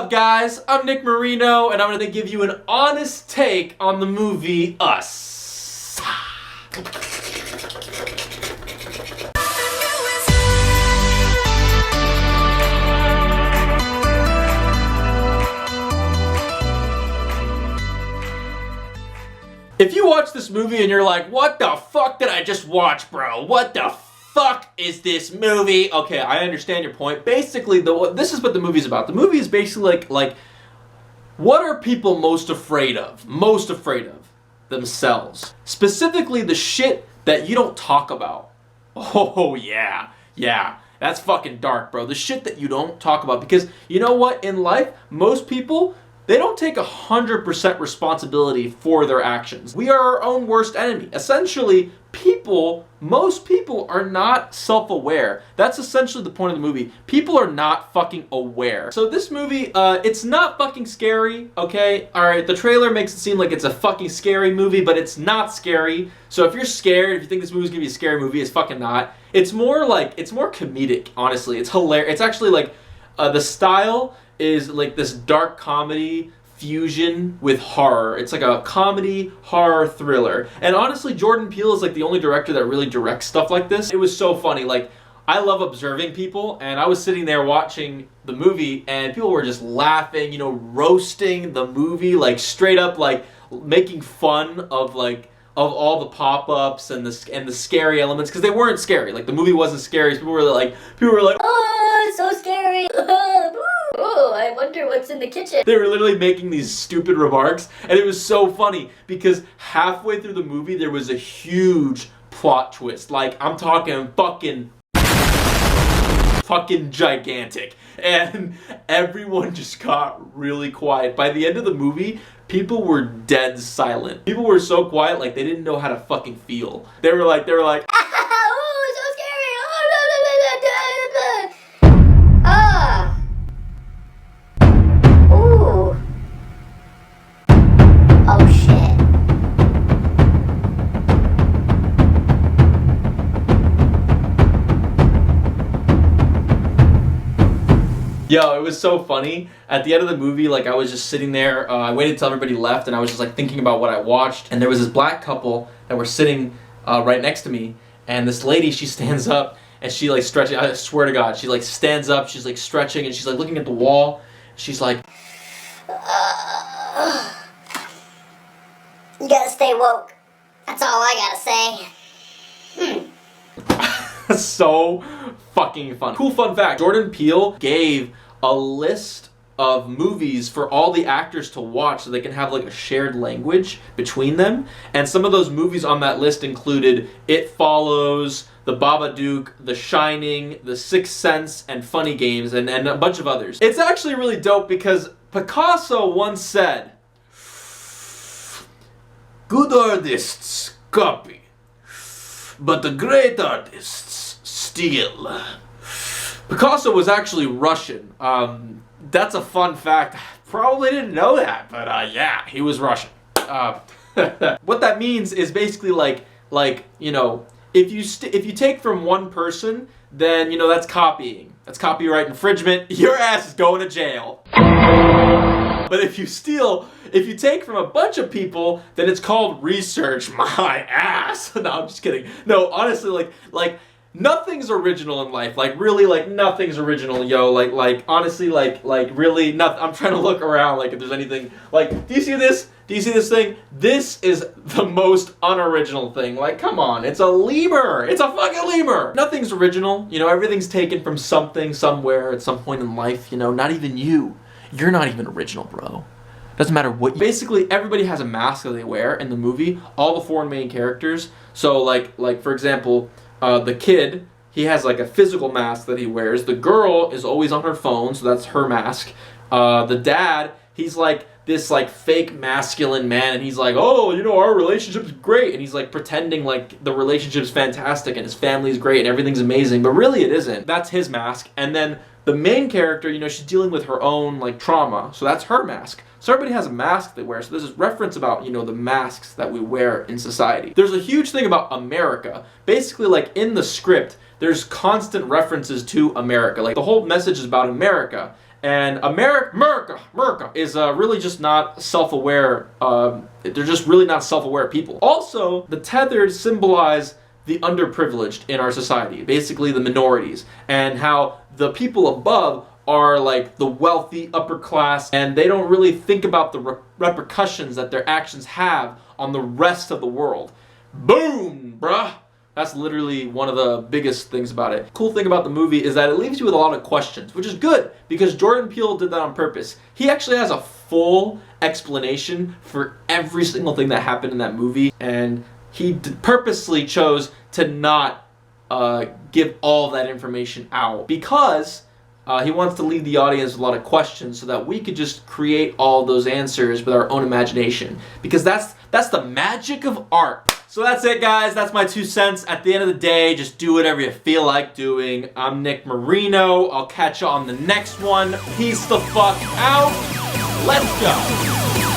up, guys? I'm Nick Marino, and I'm going to give you an honest take on the movie Us. If you watch this movie and you're like, what the fuck did I just watch, bro? What the fuck is this movie? Okay, I understand your point. Basically, this is what the movie's about. The movie is basically like what are people most afraid of? Most afraid of themselves. Specifically, the shit that you don't talk about. Oh, yeah. That's fucking dark, bro. The shit that you don't talk about. Because you know what? In life, most people, they don't take 100% responsibility for their actions. We are our own worst enemy. Essentially, most people are not self-aware. That's essentially the point of the movie. People are not fucking aware. So this movie, it's not fucking scary, okay? Alright, the trailer makes it seem like it's a fucking scary movie, but it's not scary. So if you're scared, if you think this movie's gonna be a scary movie, it's fucking not. It's more comedic, honestly. It's hilarious. It's actually like, the style is like this dark comedy fusion with horror. It's like a comedy horror thriller. And honestly, Jordan Peele is like the only director that really directs stuff like this. It was so funny. Like, I love observing people, and I was sitting there watching the movie and people were just laughing, you know, roasting the movie, like straight up like making fun of all the pop-ups and the scary elements, because they weren't scary. Like, the movie wasn't scary. So people were like, oh, it's so scary. Oh, I wonder what's in the kitchen. They were literally making these stupid remarks, and it was so funny because halfway through the movie there was a huge plot twist. Like, I'm talking fucking gigantic, and everyone just got really quiet. By the end of the movie, people were dead silent. People were so quiet, like they didn't know how to fucking feel. They were like, oh, so scary. Ooh. Oh shit. Yo, it was so funny. At the end of the movie, like, I was just sitting there, I waited till everybody left, and I was just like thinking about what I watched, and there was this black couple that were sitting right next to me, and this lady, she stands up, and she like stretching, I swear to God, she like stands up, she's like stretching, and she's like looking at the wall, she's like, you gotta stay woke. That's all I gotta say. so fucking fun. Cool fun fact, Jordan Peele gave a list of movies for all the actors to watch so they can have like a shared language between them, and some of those movies on that list included It Follows, The Babadook, The Shining, The Sixth Sense, and Funny Games, and a bunch of others. It's actually really dope because Picasso once said, "Good artists copy, but the great artists steal." Picasso was actually Russian. That's a fun fact. Probably didn't know that, but yeah, he was Russian. What that means is basically like you know, if you take from one person, then you know that's copying. That's copyright infringement. Your ass is going to jail. But if you take from a bunch of people, then it's called research. My ass. No, I'm just kidding. No, honestly, like nothing's original in life. Like, really, like, nothing's original, yo. Like, honestly, like, really, nothing. I'm trying to look around, like, if there's anything. Like, do you see this? Do you see this thing? This is the most unoriginal thing. Like, come on. It's a lemur. It's a fucking lemur. Nothing's original. You know, everything's taken from something, somewhere, at some point in life. You know, not even you. You're not even original, bro. Doesn't matter what. Basically, everybody has a mask that they wear in the movie. All the four main characters. So, like for example, the kid, he has like a physical mask that he wears. The girl is always on her phone, so that's her mask. The dad, he's like this like fake masculine man, and he's like, oh, you know, our relationship's great, and he's like pretending like the relationship's fantastic and his family's great and everything's amazing, but really it isn't. That's his mask. And then the main character, you know, she's dealing with her own like trauma, so that's her mask. So everybody has a mask they wear. So there's this reference about, you know, the masks that we wear in society. There's a huge thing about America. Basically, like in the script, there's constant references to America. Like the whole message is about America. And America is really just not self-aware. They're just really not self-aware people. Also, the tethered symbolize the underprivileged in our society, basically the minorities, and how the people above are like the wealthy upper class, and they don't really think about the repercussions that their actions have on the rest of the world. Boom, bruh! That's literally one of the biggest things about it. Cool thing about the movie is that it leaves you with a lot of questions, which is good, because Jordan Peele did that on purpose. He actually has a full explanation for every single thing that happened in that movie, and he purposely chose to not give all that information out, because he wants to leave the audience with a lot of questions so that we could just create all those answers with our own imagination. Because that's the magic of art. So that's it, guys. That's my 2 cents. At the end of the day, just do whatever you feel like doing. I'm Nick Marino. I'll catch you on the next one. Peace the fuck out. Let's go.